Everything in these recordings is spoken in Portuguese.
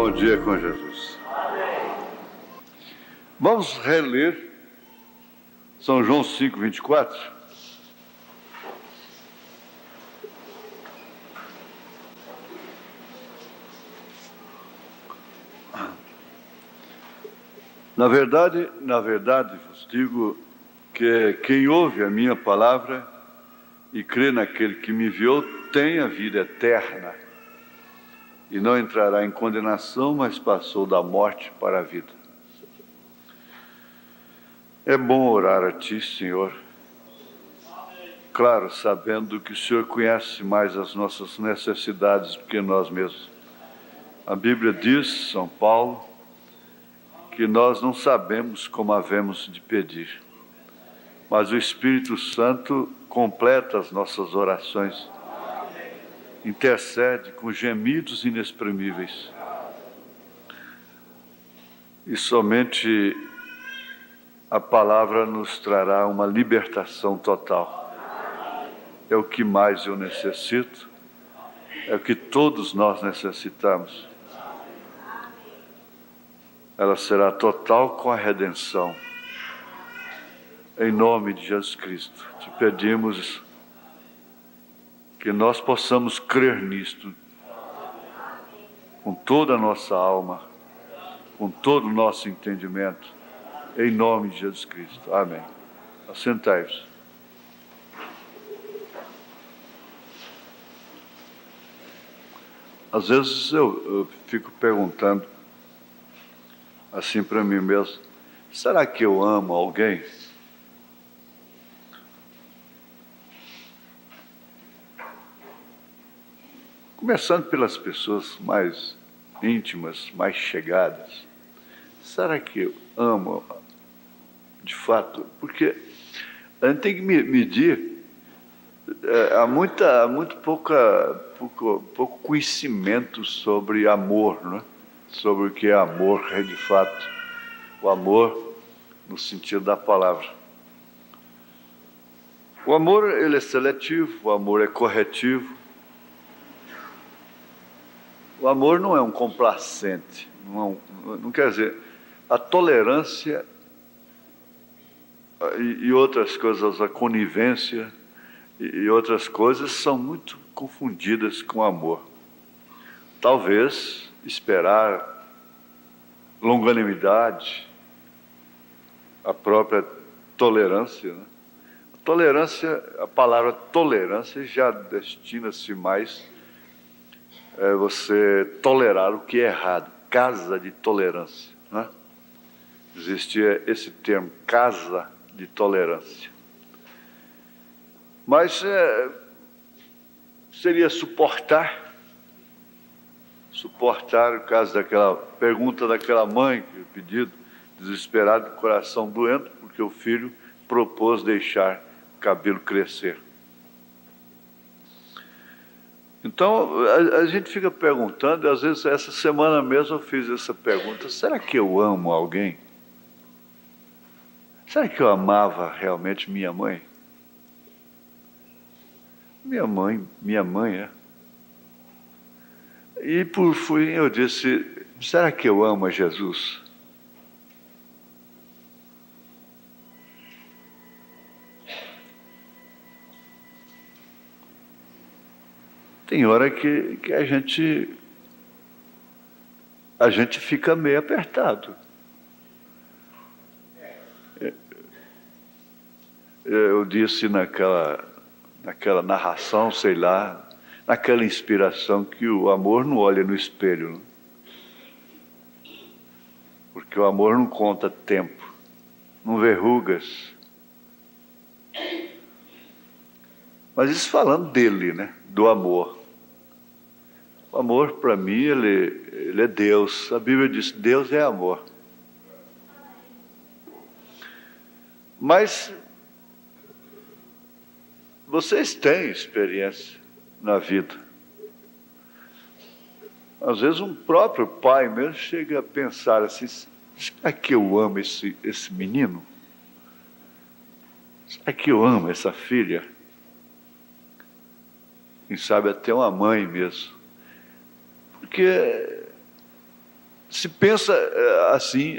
Bom dia com Jesus. Vamos reler São João 5, 24. Na verdade vos digo que quem ouve a minha palavra e crê naquele que me enviou tem a vida eterna e não entrará em condenação, mas passou da morte para a vida. É bom orar a Ti, Senhor, claro, sabendo que o Senhor conhece mais as nossas necessidades do que nós mesmos. A Bíblia diz, São Paulo, que nós não sabemos como havemos de pedir, mas o Espírito Santo completa as nossas orações, intercede com gemidos inexprimíveis. E somente a palavra nos trará uma libertação total. É o que mais eu necessito, é o que todos nós necessitamos. Ela será total com a redenção. Em nome de Jesus Cristo, te pedimos que nós possamos crer nisto com toda a nossa alma, com todo o nosso entendimento, em nome de Jesus Cristo. Amém. Assentai-vos. Às vezes eu fico perguntando assim para mim mesmo, será que eu amo alguém? Começando pelas pessoas mais íntimas, mais chegadas. Será que eu amo de fato? Porque a gente tem que medir. Há muito pouco conhecimento sobre amor, né? Sobre o que é amor, de fato. O amor no sentido da palavra. O amor, ele é seletivo, o amor é corretivo. O amor não é um complacente, não quer dizer, a tolerância e outras coisas, a conivência e outras coisas são muito confundidas com amor. Talvez esperar longanimidade, a própria tolerância, né? A tolerância, a palavra tolerância já destina-se mais você tolerar o que é errado, casa de tolerância, né? Existia esse termo, casa de tolerância. Mas seria suportar o caso daquela pergunta daquela mãe, que o pedido, desesperado, coração doendo, porque o filho propôs deixar o cabelo crescer. Então, a gente fica perguntando, e às vezes essa semana mesmo eu fiz essa pergunta, será que eu amo alguém? Será que eu amava realmente minha mãe? Minha mãe, é. E por fim eu disse, será que eu amo a Jesus? Tem hora que a gente fica meio apertado. Eu disse naquela narração, sei lá, naquela inspiração, que o amor não olha no espelho, né? Porque o amor não conta tempo, não vê rugas. Mas isso falando dele, né? Do amor. O amor, para mim, ele é Deus. A Bíblia diz, Deus é amor. Mas vocês têm experiência na vida. Às vezes um próprio pai mesmo chega a pensar assim, será que eu amo esse menino? Será que eu amo essa filha? Quem sabe até uma mãe mesmo. Porque se pensa assim,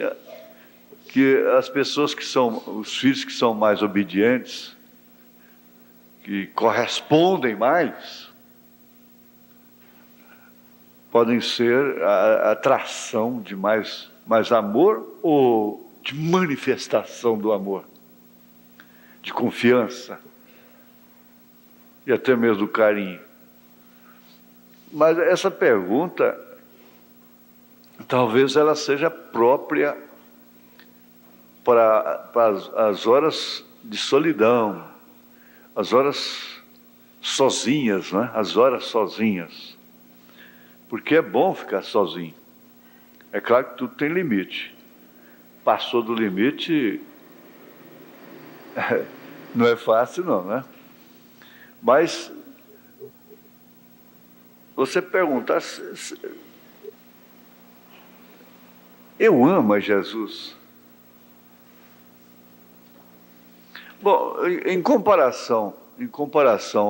que as pessoas que são, os filhos que são mais obedientes, que correspondem mais, podem ser a atração de mais amor ou de manifestação do amor, de confiança e até mesmo do carinho. Mas essa pergunta, talvez ela seja própria para as horas de solidão, as horas sozinhas, né? As horas sozinhas. Porque é bom ficar sozinho. É claro que tudo tem limite. Passou do limite, não é fácil não, né? Mas você perguntar, eu amo a Jesus? Bom, em comparação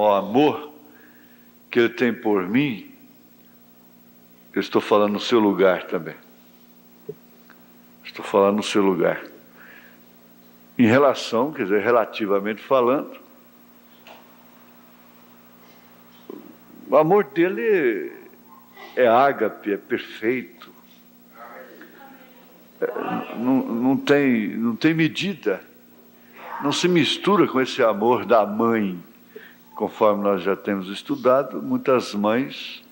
ao amor que ele tem por mim, eu estou falando no seu lugar também. Estou falando no seu lugar. Em relação, quer dizer, relativamente falando, o amor dele é ágape, é perfeito. Não tem medida. Não se mistura com esse amor da mãe. Conforme nós já temos estudado, muitas mães,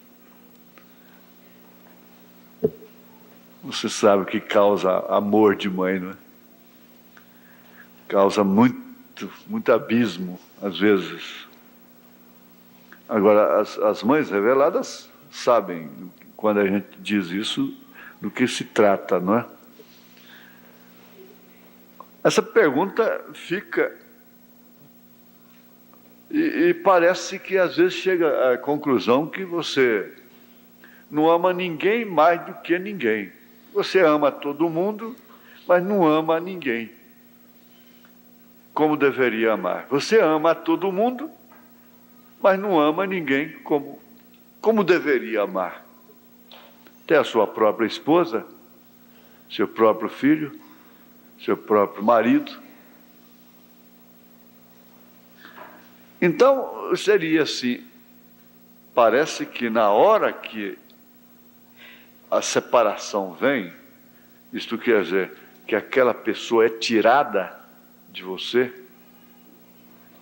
você sabe que causa amor de mãe, não é? Causa muito abismo, às vezes. Agora, as mães reveladas sabem, quando a gente diz isso, do que se trata, não é? Essa pergunta fica... E parece que, às vezes, chega à conclusão que você não ama ninguém mais do que ninguém. Você ama todo mundo, mas não ama ninguém como deveria amar. Você ama todo mundo, mas não ama ninguém como deveria amar. Até a sua própria esposa, seu próprio filho, seu próprio marido. Então, seria assim, parece que na hora que a separação vem, isto quer dizer que aquela pessoa é tirada de você,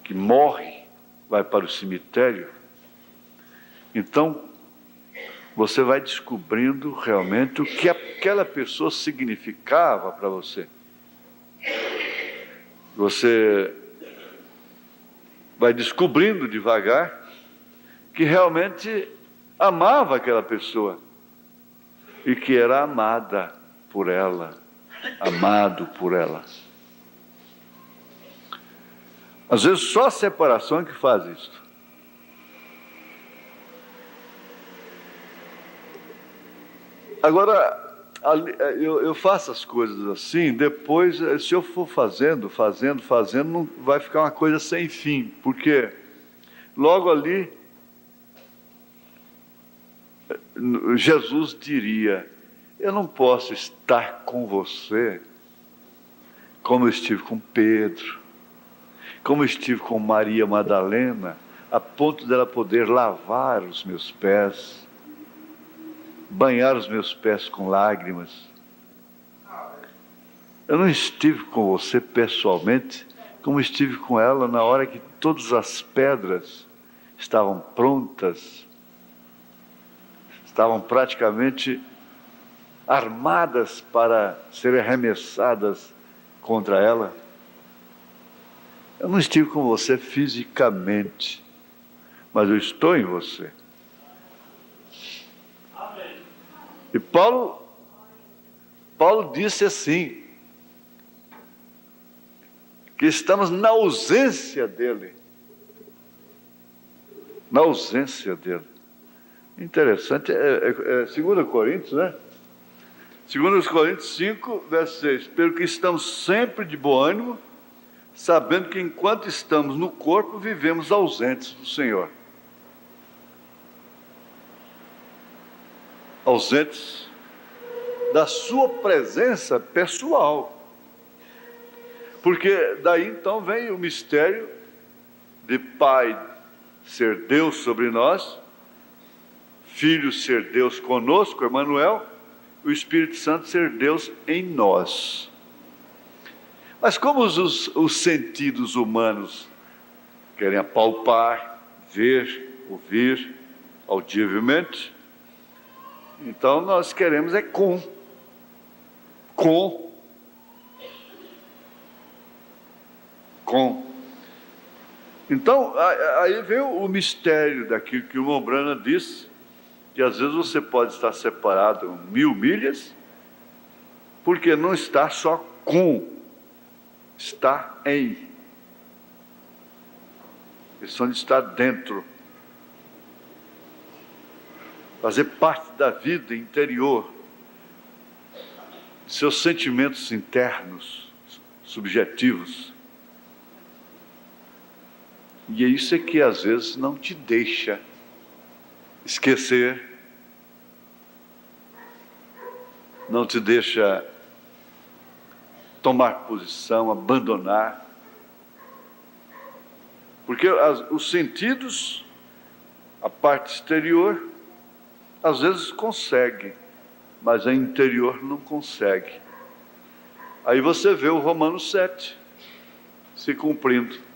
que morre, vai para o cemitério, então você vai descobrindo realmente o que aquela pessoa significava para você. Você vai descobrindo devagar que realmente amava aquela pessoa e que era amada por ela, amado por ela. Às vezes só a separação é que faz isso. Agora, eu faço as coisas assim, depois, se eu for fazendo, não vai ficar uma coisa sem fim, porque logo ali, Jesus diria, eu não posso estar com você como eu estive com Pedro, como eu estive com Maria Madalena, a ponto dela poder lavar os meus pés, banhar os meus pés com lágrimas. Eu não estive com você pessoalmente, como estive com ela na hora que todas as pedras estavam prontas, estavam praticamente armadas para serem arremessadas contra ela. Eu não estive com você fisicamente, mas eu estou em você. E Paulo disse assim, que estamos na ausência dele. Na ausência dele. Interessante, é 2 Coríntios, né? 2 Coríntios 5, verso 6. Pelo que estamos sempre de bom ânimo, sabendo que enquanto estamos no corpo, vivemos ausentes do Senhor. Ausentes da sua presença pessoal. Porque daí então vem o mistério de Pai ser Deus sobre nós, Filho ser Deus conosco, Emmanuel, o Espírito Santo ser Deus em nós. Mas como os sentidos humanos querem apalpar, ver, ouvir audivelmente, então nós queremos é com. Então, aí vem o mistério daquilo que o Mombrana disse, que às vezes você pode estar separado 1000 milhas, porque não está só com, está em. Questão de estar dentro. Fazer parte da vida interior, de seus sentimentos internos, subjetivos. E é isso que às vezes não te deixa esquecer, não te deixa tomar posição, abandonar. Porque os sentidos, a parte exterior, às vezes consegue, mas a interior não consegue. Aí você vê o Romanos 7 se cumprindo.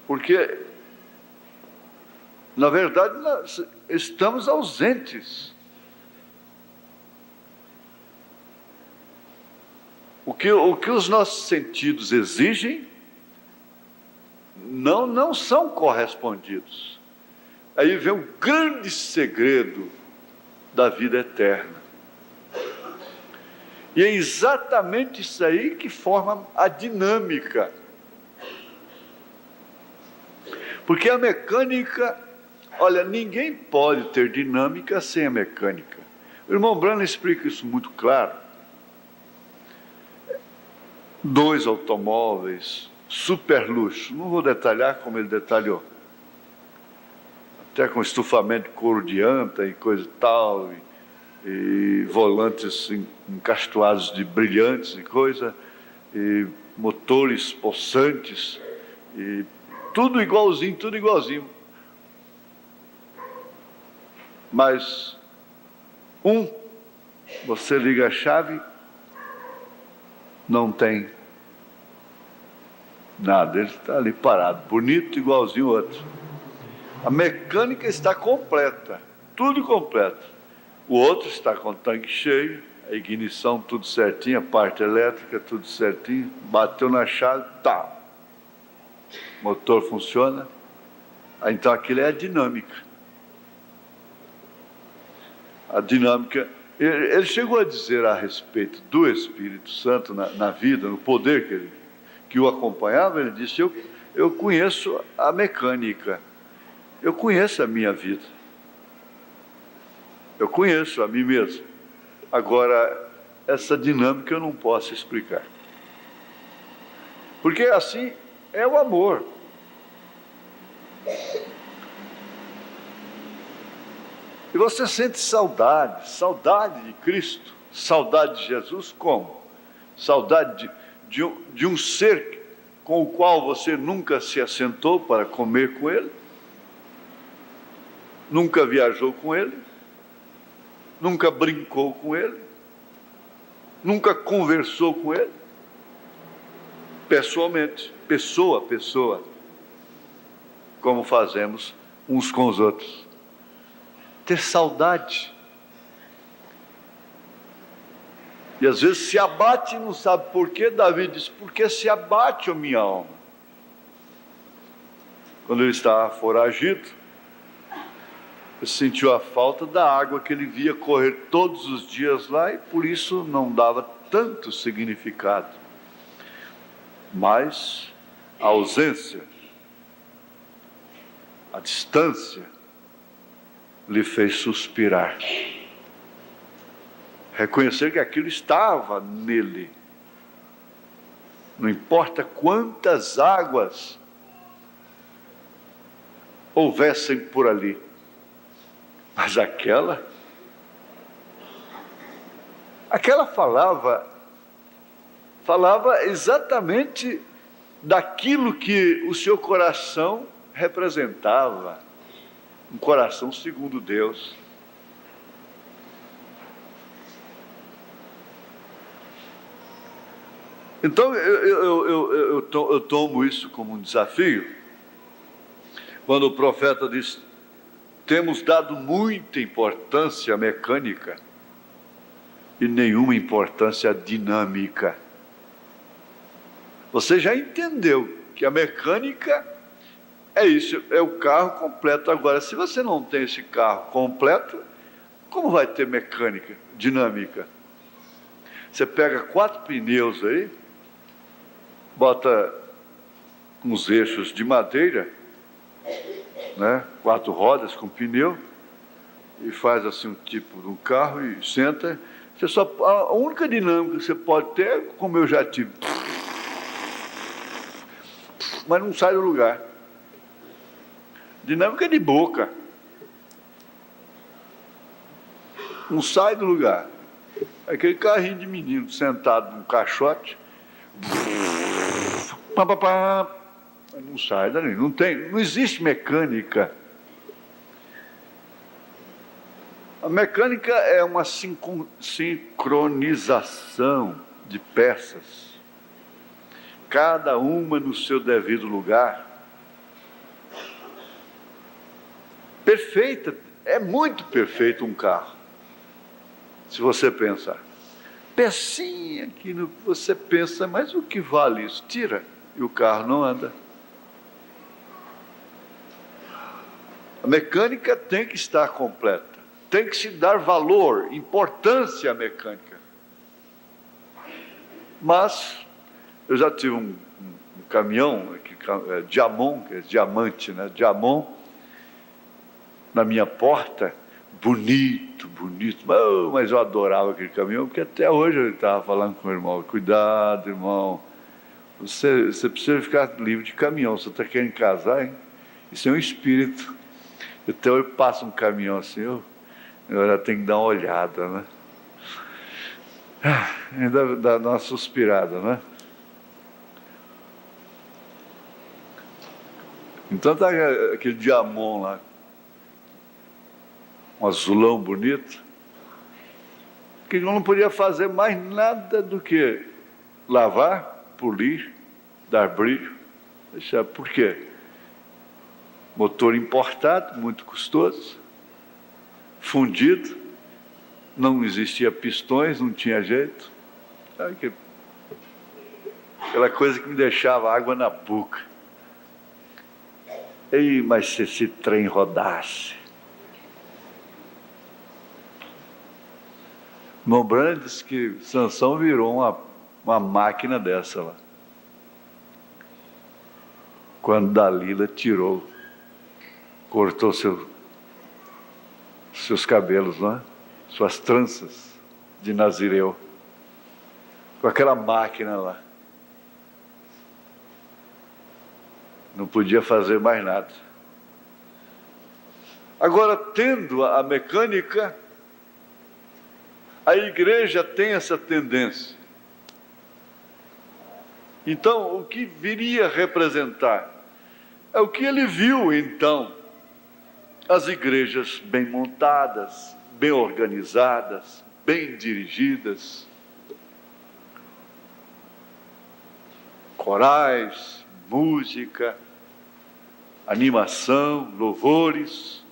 Porque, na verdade, nós estamos ausentes. O que os nossos sentidos exigem não são correspondidos. Aí vem o grande segredo da vida eterna. E é exatamente isso aí que forma a dinâmica. Porque a mecânica, olha, ninguém pode ter dinâmica sem a mecânica. O irmão Brano explica isso muito claro. 2 automóveis, super luxo, não vou detalhar como ele detalhou. Até com estufamento de couro de anta e coisa e tal, e volantes encastoados de brilhantes e coisa, e motores possantes, e tudo igualzinho. Mas você liga a chave, não tem nada, ele está ali parado, bonito, igualzinho o outro. A mecânica está completa, tudo completo. O outro está com o tanque cheio, a ignição tudo certinho, a parte elétrica tudo certinho, bateu na chave, tá. O motor funciona. Então aquilo é a dinâmica. A dinâmica. Ele chegou a dizer a respeito do Espírito Santo na vida, no poder que o acompanhava, ele disse, eu conheço a mecânica, eu conheço a minha vida, eu conheço a mim mesmo. Agora, essa dinâmica eu não posso explicar. Porque assim é o amor. E você sente saudade de Cristo, saudade de Jesus, como? Saudade de um ser com o qual você nunca se assentou para comer com ele, nunca viajou com ele, nunca brincou com ele, nunca conversou com ele, pessoalmente, pessoa a pessoa, como fazemos uns com os outros. Ter saudade. E às vezes se abate e não sabe por quê. Davi diz, porque se abate a minha alma. Quando ele estava foragido, ele sentiu a falta da água que ele via correr todos os dias lá e por isso não dava tanto significado. Mas a ausência, a distância, lhe fez suspirar. Reconhecer que aquilo estava nele. Não importa quantas águas houvessem por ali, mas aquela Aquela falava exatamente daquilo que o seu coração representava, um coração segundo Deus. Então, eu tomo isso como um desafio, quando o profeta diz: temos dado muita importância à mecânica e nenhuma importância à dinâmica. Você já entendeu que a mecânica é isso, é o carro completo. Agora, se você não tem esse carro completo, como vai ter mecânica, dinâmica? Você pega 4 pneus aí, bota uns eixos de madeira, né? 4 rodas com pneu, e faz assim um tipo de um carro e senta. A única dinâmica que você pode ter é como eu já tive. Mas não sai do lugar. Dinâmica de boca. Não sai do lugar. Aquele carrinho de menino sentado num caixote. Não sai dali. Não existe mecânica. A mecânica é uma sincronização de peças, cada uma no seu devido lugar. Perfeita, é muito perfeito um carro, se você pensar. Pecinha que você pensa, mas o que vale isso? Tira, e o carro não anda. A mecânica tem que estar completa. Tem que se dar valor, importância à mecânica. Mas eu já tive um caminhão, Diamond, que é diamante, né? Diamond, na minha porta, bonito, mas eu adorava aquele caminhão, porque até hoje eu estava falando com o irmão: cuidado, irmão, você precisa ficar livre de caminhão, você está querendo casar, hein? Isso é um espírito. Então eu passo um caminhão assim, eu já tenho que dar uma olhada, né? Ainda dá uma suspirada, né? Então tá aquele Diamond lá, um azulão bonito, que não podia fazer mais nada do que lavar, polir, dar brilho. Por quê? Motor importado, muito custoso, fundido, não existia pistões, não tinha jeito. Aquela coisa que me deixava água na boca. Mas se esse trem rodasse... Irmão Branham disse que Sansão virou uma máquina dessa lá, quando Dalila cortou seus cabelos, não é? Suas tranças de Nazireu, com aquela máquina lá. Não podia fazer mais nada. Agora, tendo a mecânica, a igreja tem essa tendência. Então, o que viria a representar é o que ele viu, então: as igrejas bem montadas, bem organizadas, bem dirigidas, corais, música, animação, louvores,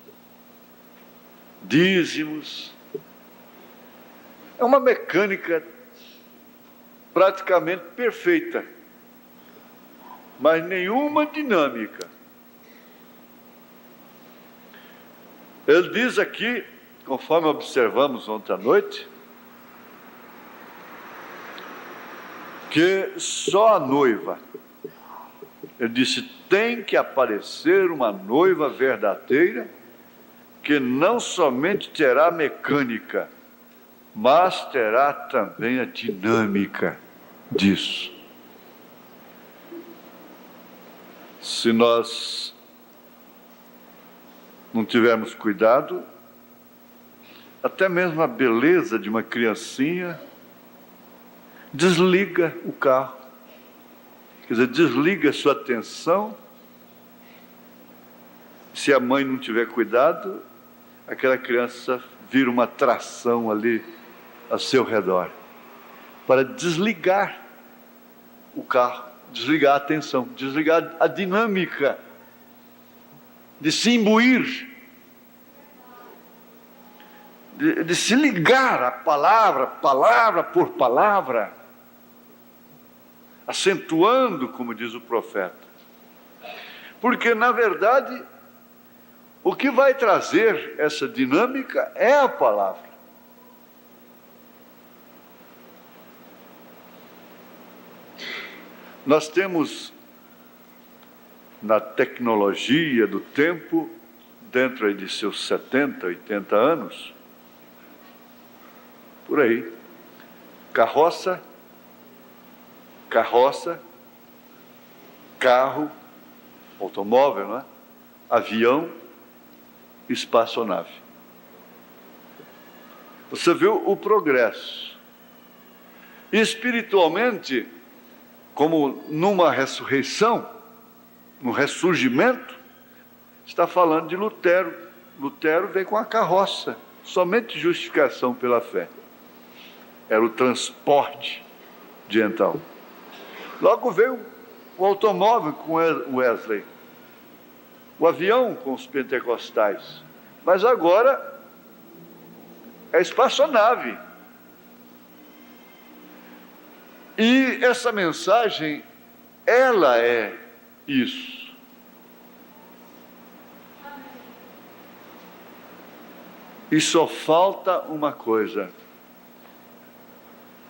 dízimos. É uma mecânica praticamente perfeita, mas nenhuma dinâmica. Ele diz aqui, conforme observamos ontem à noite, que só a noiva, ele disse, tem que aparecer uma noiva verdadeira, que não somente terá mecânica, mas terá também a dinâmica disso. Se nós não tivermos cuidado, até mesmo a beleza de uma criancinha desliga o carro. Quer dizer, desliga a sua atenção. Se a mãe não tiver cuidado, aquela criança vira uma atração ali ao seu redor, para desligar o carro, desligar a atenção, desligar a dinâmica de se imbuir, de se ligar à palavra, palavra por palavra, acentuando, como diz o profeta. Porque, na verdade, o que vai trazer essa dinâmica é a palavra. Nós temos, na tecnologia do tempo, dentro aí de seus 70, 80 anos, por aí, carroça, carro, automóvel, não é? Avião, espaçonave. Você viu o progresso. Espiritualmente, como numa ressurreição, no ressurgimento, está falando de Lutero. Lutero veio com a carroça, somente justificação pela fé. Era o transporte de então. Logo veio o automóvel com Wesley, o avião com os pentecostais, mas agora é a espaçonave. E essa mensagem, ela é isso. E só falta uma coisa.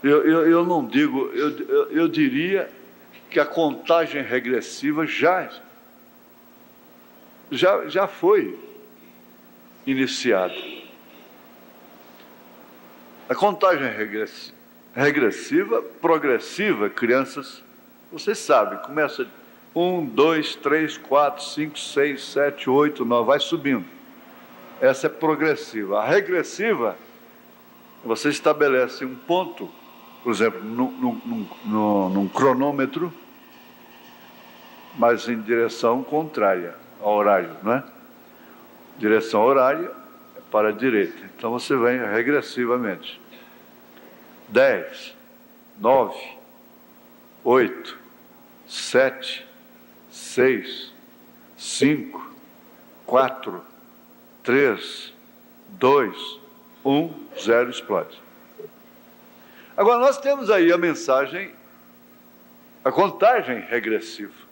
Eu não digo, eu diria que a contagem regressiva já foi iniciada. A contagem regressiva, progressiva, crianças, vocês sabem, começa 1, 2, 3, 4, 5, 6, 7, 8, 9, vai subindo. Essa é progressiva. A regressiva, você estabelece um ponto, por exemplo, num cronômetro, mas em direção contrária ao horário, não é? Direção horária é para a direita. Então você vem regressivamente. 10, 9, 8, 7, 6, 5, 4, 3, 2, 1, 0, explode. Agora nós temos aí a mensagem, a contagem regressiva.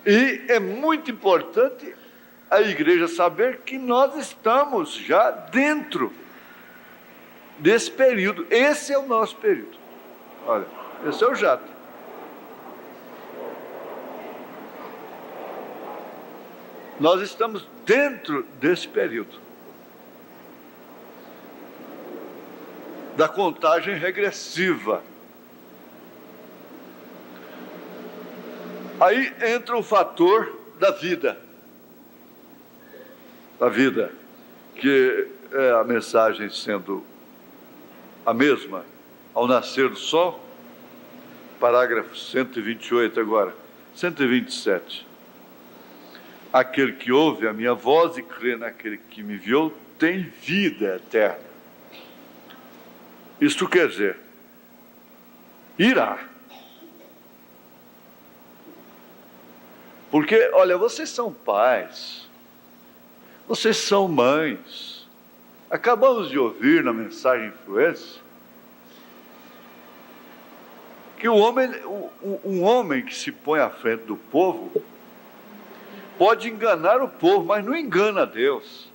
E é muito importante a igreja saber que nós estamos já dentro desse período. Esse é o nosso período. Olha, esse é o jato. Nós estamos dentro desse período da contagem regressiva. Aí entra o fator da vida. Da vida, que é a mensagem sendo a mesma ao nascer do sol, parágrafo 128 agora, 127. Aquele que ouve a minha voz e crê naquele que me enviou tem vida eterna. Isto quer dizer, irá. Porque, olha, vocês são pais, vocês são mães. Acabamos de ouvir na mensagem influência que um homem que se põe à frente do povo pode enganar o povo, mas não engana a Deus.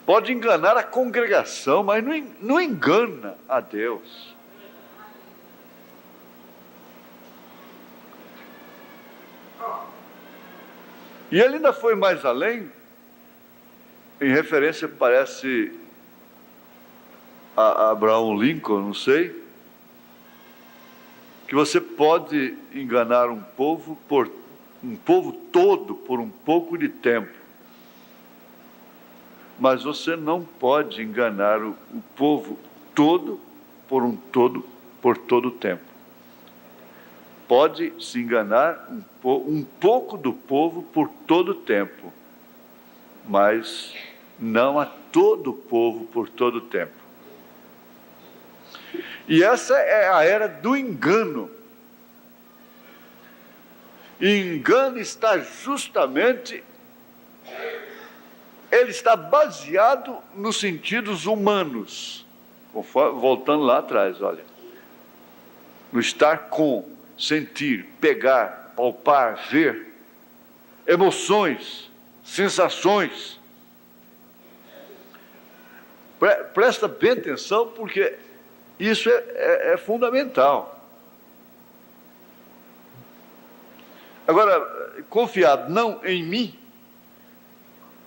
Pode enganar a congregação, mas não engana a Deus. E ele ainda foi mais além, em referência, parece, a Abraham Lincoln, não sei, que você pode enganar um povo todo por um pouco de tempo, mas você não pode enganar o povo todo, por todo o tempo. Pode se enganar um pouco do povo por todo o tempo, mas não a todo o povo por todo o tempo. E essa é a era do engano. E engano está justamente, ele está baseado nos sentidos humanos. Voltando lá atrás, olha. No estar com, sentir, pegar, palpar, ver, emoções, sensações. Presta bem atenção, porque isso é fundamental. Agora, confiado não em mim,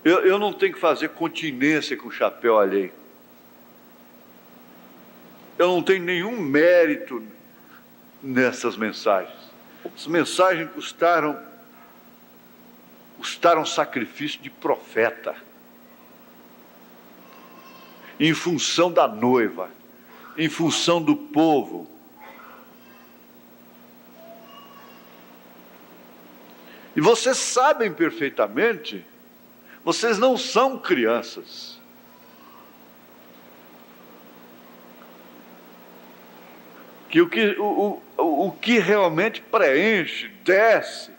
eu não tenho que fazer continência com o chapéu alheio. Eu não tenho nenhum mérito nessas mensagens. As mensagens custaram sacrifício de profeta, em função da noiva, em função do povo. E vocês sabem perfeitamente, vocês não são crianças. Que o que realmente preenche, desce,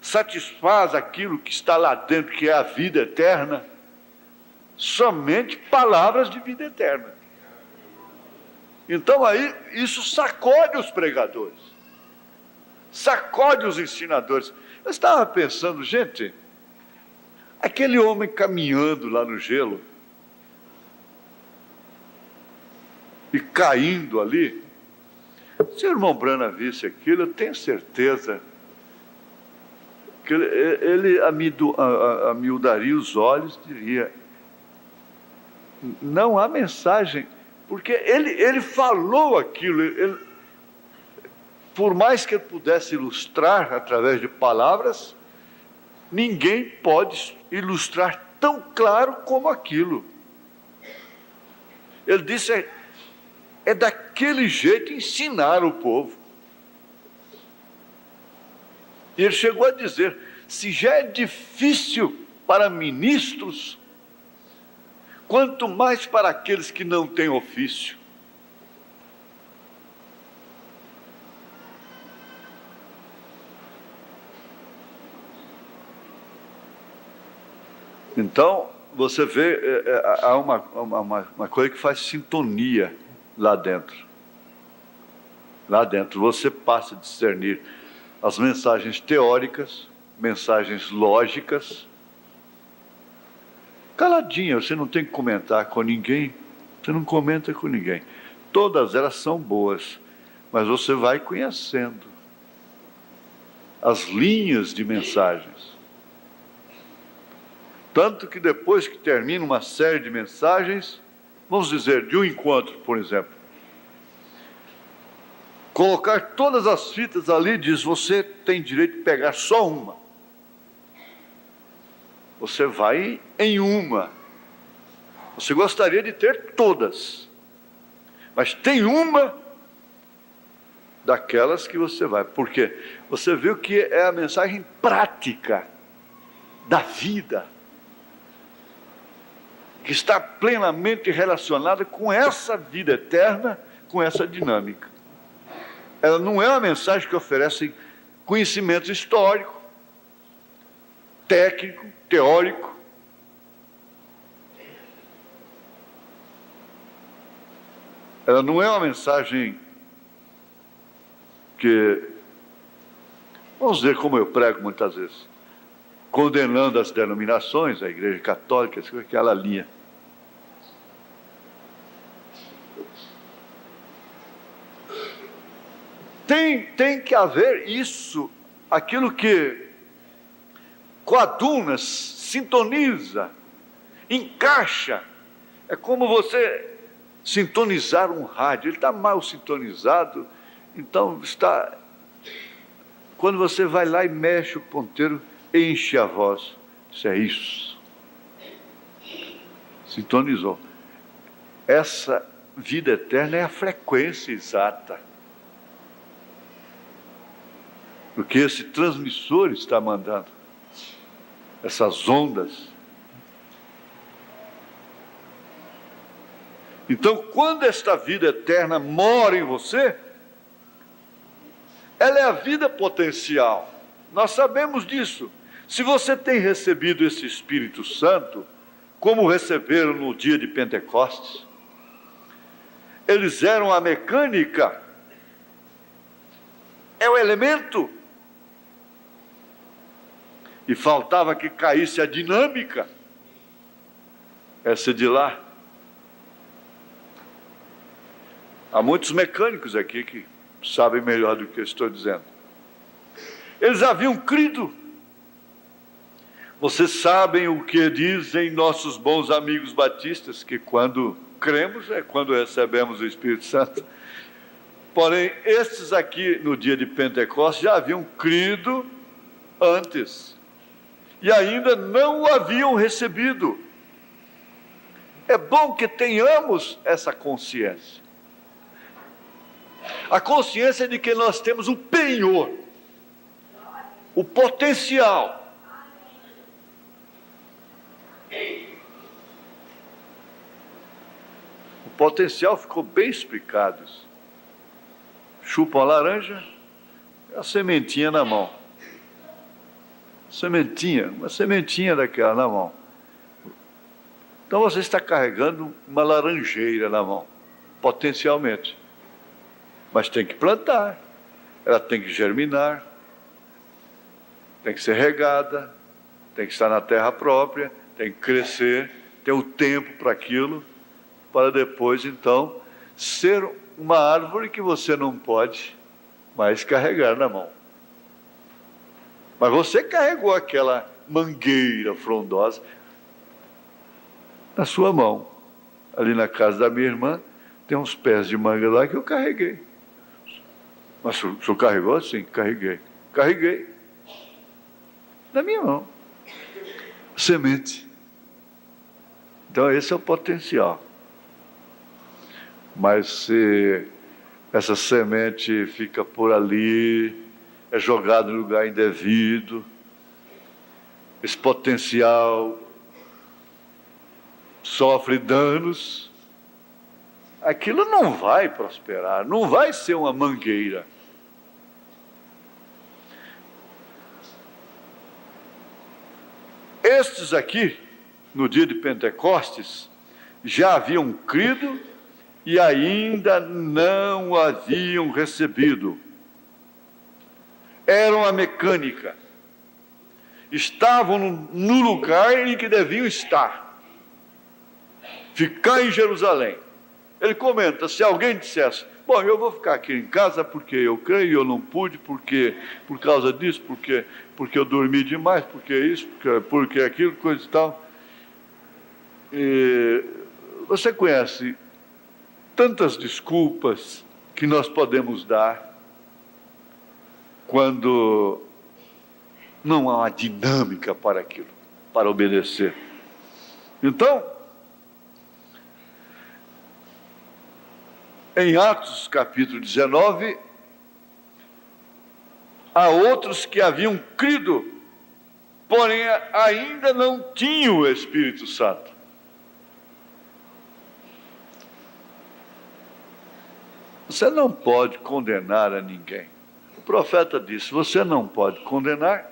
satisfaz aquilo que está lá dentro, que é a vida eterna, somente palavras de vida eterna. Então aí, isso sacode os pregadores, sacode os ensinadores. Eu estava pensando, gente, aquele homem caminhando lá no gelo e caindo ali, se o irmão Brana visse aquilo, eu tenho certeza que ele amiudaria os olhos, diria, não há mensagem, porque ele falou aquilo, por mais que ele pudesse ilustrar através de palavras, ninguém pode ilustrar tão claro como aquilo. Ele disse, é daquele jeito ensinar o povo. E ele chegou a dizer, se já é difícil para ministros, quanto mais para aqueles que não têm ofício. Então, você vê, há uma coisa que faz sintonia lá dentro. Lá dentro você passa a discernir as mensagens teóricas, mensagens lógicas. Caladinha, você não tem que comentar com ninguém, você não comenta com ninguém. Todas elas são boas, mas você vai conhecendo as linhas de mensagens. Tanto que depois que termina uma série de mensagens, vamos dizer, de um encontro, por exemplo, colocar todas as fitas ali, diz, você tem direito de pegar só uma. Você vai em uma. Você gostaria de ter todas, mas tem uma daquelas que você vai. Por quê? Você viu que é a mensagem prática da vida, que está plenamente relacionada com essa vida eterna, com essa dinâmica. Ela não é uma mensagem que oferece conhecimento histórico, técnico, teórico. Ela não é uma mensagem que, vamos dizer como eu prego muitas vezes, condenando as denominações, a Igreja Católica, aquela linha. Tem que haver isso, aquilo que coaduna, sintoniza, encaixa. É como você sintonizar um rádio, ele está mal sintonizado, então está... Quando você vai lá e mexe o ponteiro, enche a voz. Isso é isso. Sintonizou. Essa vida eterna é a frequência exata. O que esse transmissor está mandando, essas ondas. Então, quando esta vida eterna mora em você, ela é a vida potencial. Nós sabemos disso. Se você tem recebido esse Espírito Santo, como receberam no dia de Pentecostes, eles eram a mecânica, é o elemento, e faltava que caísse a dinâmica, essa de lá. Há muitos mecânicos aqui que sabem melhor do que eu estou dizendo. Eles haviam crido. Vocês sabem o que dizem nossos bons amigos batistas, que quando cremos é quando recebemos o Espírito Santo. Porém, estes aqui, no dia de Pentecostes, já haviam crido antes. E ainda não o haviam recebido. É bom que tenhamos essa consciência. A consciência de que nós temos o penhor, o potencial. O potencial ficou bem explicado. Chupa uma laranja, a sementinha na mão. Uma sementinha daquela na mão. Então você está carregando uma laranjeira na mão, potencialmente. Mas tem que plantar, ela tem que germinar, tem que ser regada, tem que estar na terra própria, tem que crescer, ter o tempo para aquilo, para depois, então, ser uma árvore que você não pode mais carregar na mão. Mas você carregou aquela mangueira frondosa na sua mão. Ali na casa da minha irmã, tem uns pés de manga lá que eu carreguei. Mas o senhor carregou? Sim, carreguei. Carreguei. Na minha mão. Semente. Então esse é o potencial. Mas se essa semente fica por ali, é jogado no lugar indevido, esse potencial sofre danos, aquilo não vai prosperar, não vai ser uma mangueira. Estes aqui, no dia de Pentecostes, já haviam crido e ainda não haviam recebido. Eram a mecânica. Estavam no lugar em que deviam estar. Ficar em Jerusalém. Ele comenta, se alguém dissesse, bom, eu vou ficar aqui em casa porque eu creio, eu não pude, porque por causa disso, porque eu dormi demais, porque isso, porque aquilo, coisa e tal. E você conhece tantas desculpas que nós podemos dar quando não há uma dinâmica para aquilo, para obedecer. Então, em Atos capítulo 19, há outros que haviam crido, porém ainda não tinham o Espírito Santo. Você não pode condenar a ninguém. O profeta disse, você não pode condenar,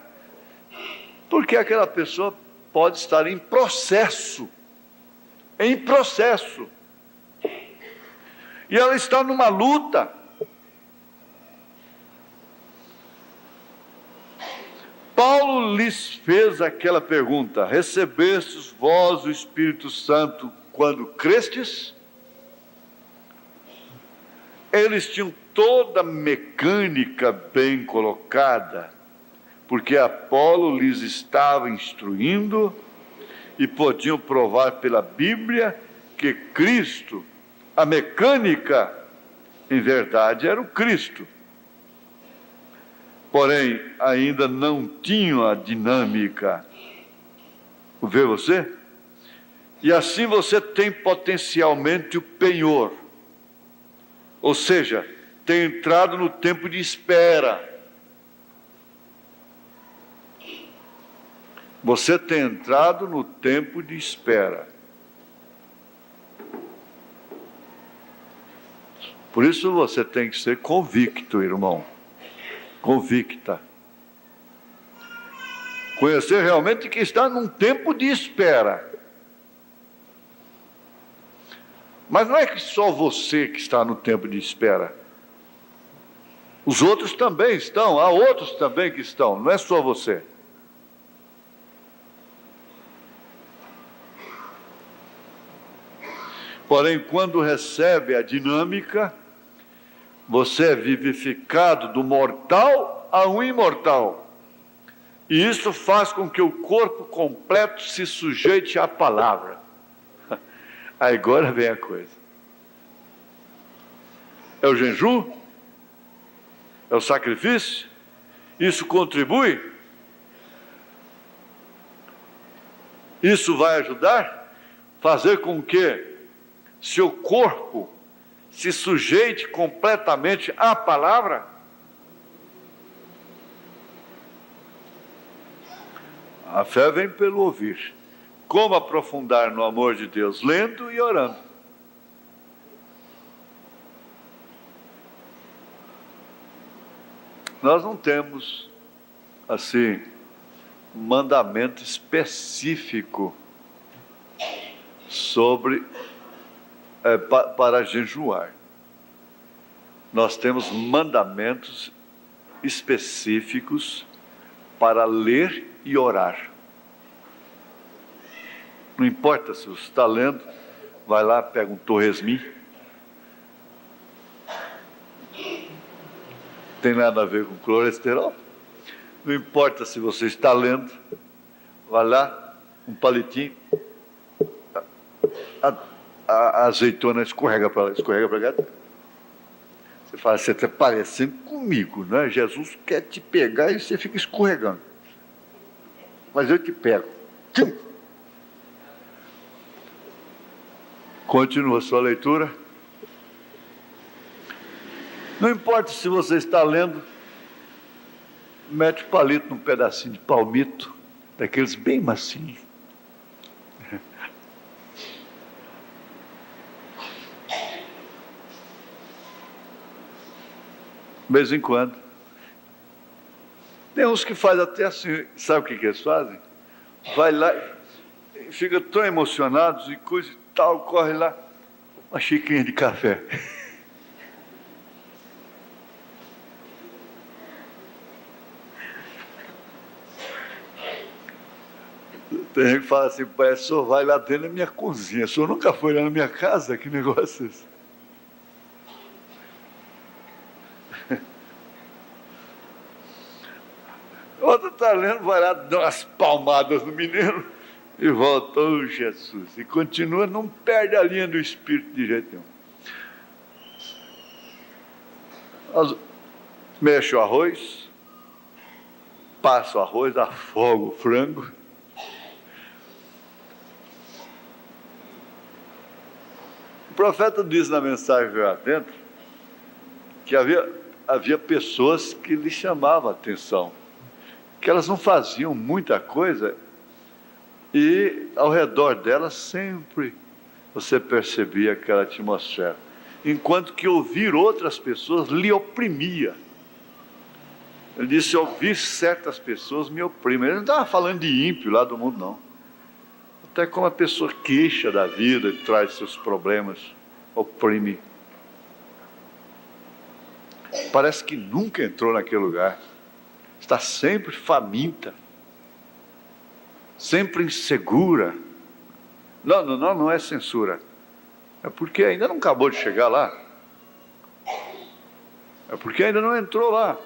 porque aquela pessoa pode estar em processo. E ela está numa luta. Paulo lhes fez aquela pergunta, recebestes vós o Espírito Santo quando crestes? Eles tinham toda a mecânica bem colocada, porque Apolo lhes estava instruindo e podiam provar pela Bíblia que Cristo, a mecânica, em verdade, era o Cristo. Porém, ainda não tinham a dinâmica. Vê você? E assim você tem potencialmente o penhor. Ou seja, tem entrado no tempo de espera. Você tem entrado no tempo de espera. Por isso você tem que ser convicto, irmão. Convicta. Conhecer realmente que está num tempo de espera. Mas não é que só você que está no tempo de espera. Os outros também estão, há outros também que estão, não é só você. Porém, quando recebe a dinâmica, você é vivificado do mortal ao imortal. E isso faz com que o corpo completo se sujeite à palavra. Aí agora vem a coisa. É o jejum? É o sacrifício? Isso contribui? Isso vai ajudar? Fazer com que seu corpo se sujeite completamente à palavra? A fé vem pelo ouvir. Como aprofundar no amor de Deus? Lendo e orando. Nós não temos, assim, um mandamento específico sobre para jejuar. Nós temos mandamentos específicos para ler e orar. Não importa se você está lendo, vai lá, pega um torresmin. Tem nada a ver com colesterol. Não importa se você está lendo, vai lá, um palitinho, a azeitona escorrega para lá, escorrega para cá. Você fala, você está parecendo comigo, né? Jesus quer te pegar e você fica escorregando. Mas eu te pego. Tchum. Continua a sua leitura. Não importa se você está lendo, mete o palito num pedacinho de palmito, daqueles bem macinhos. De vez em quando. Tem uns que fazem até assim, sabe o que eles fazem? Vai lá, fica tão emocionados e coisa e tal, corre lá, uma xicrinha de café. Tem gente que fala assim, pai, o senhor vai lá dentro da minha cozinha, o senhor nunca foi lá na minha casa? Que negócio é esse? Outro está lendo, vai lá, dá umas palmadas no menino e volta, oh Jesus, e continua, não perde a linha do espírito de jeito nenhum. Mexe o arroz, passa o arroz, afoga o frango. O profeta diz na mensagem lá dentro que havia pessoas que lhe chamavam a atenção, que elas não faziam muita coisa e ao redor delas sempre você percebia aquela atmosfera, enquanto que ouvir outras pessoas lhe oprimia. Ele disse, ouvir certas pessoas me oprimem. Ele não estava falando de ímpio lá do mundo, não. Até como a pessoa queixa da vida e traz seus problemas, oprime. Parece que nunca entrou naquele lugar. Está sempre faminta, sempre insegura. Não é censura. É porque ainda não acabou de chegar lá. É porque ainda não entrou lá.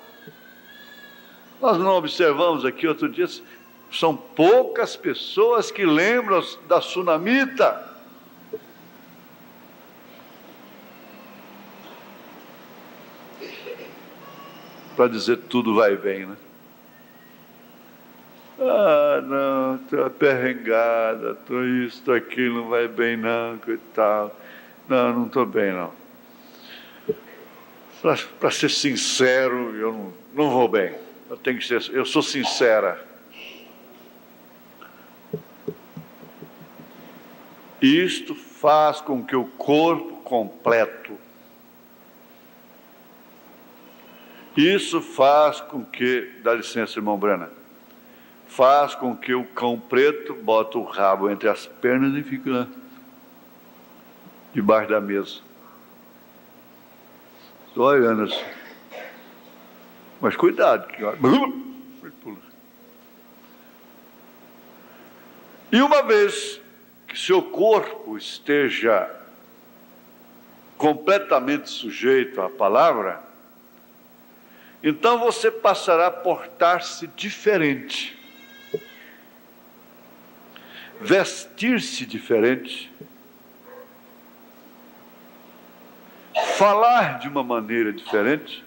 Nós não observamos aqui outro dia, são poucas pessoas que lembram da sunamita. Para dizer tudo vai bem, né? Ah, não, estou aperrengada, estou isso, estou aquilo, não vai bem não, que tal. Não estou bem não. para ser sincero, eu não vou bem. Eu sou sincera. Isto faz com que o corpo completo, isso faz com que, dá licença, irmão Brana, faz com que o cão preto bota o rabo entre as pernas e fique lá, debaixo da mesa. Estou olhando assim. Mas cuidado, que e uma vez que seu corpo esteja completamente sujeito à palavra, então você passará a portar-se diferente, vestir-se diferente, falar de uma maneira diferente.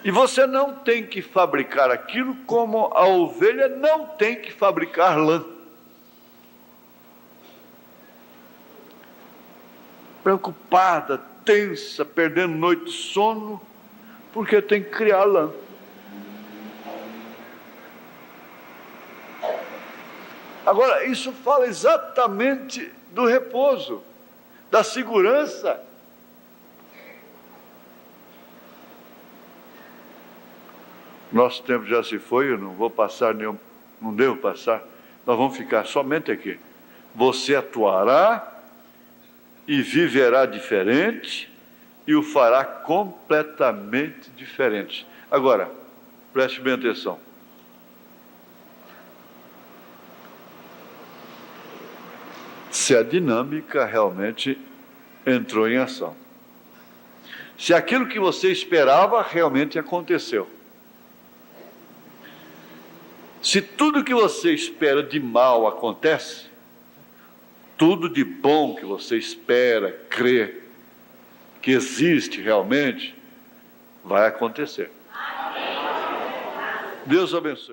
E você não tem que fabricar aquilo como a ovelha não tem que fabricar lã. Preocupada, tensa, perdendo noite de sono, porque tem que criar lã. Agora, isso fala exatamente do repouso, da segurança. Nosso tempo já se foi, eu não vou passar nenhum, não devo passar. Nós vamos ficar somente aqui. Você atuará e viverá diferente e o fará completamente diferente. Agora, preste bem atenção. Se a dinâmica realmente entrou em ação. Se aquilo que você esperava realmente aconteceu. Se tudo que você espera de mal acontece, tudo de bom que você espera, crê, que existe realmente, vai acontecer. Deus abençoe.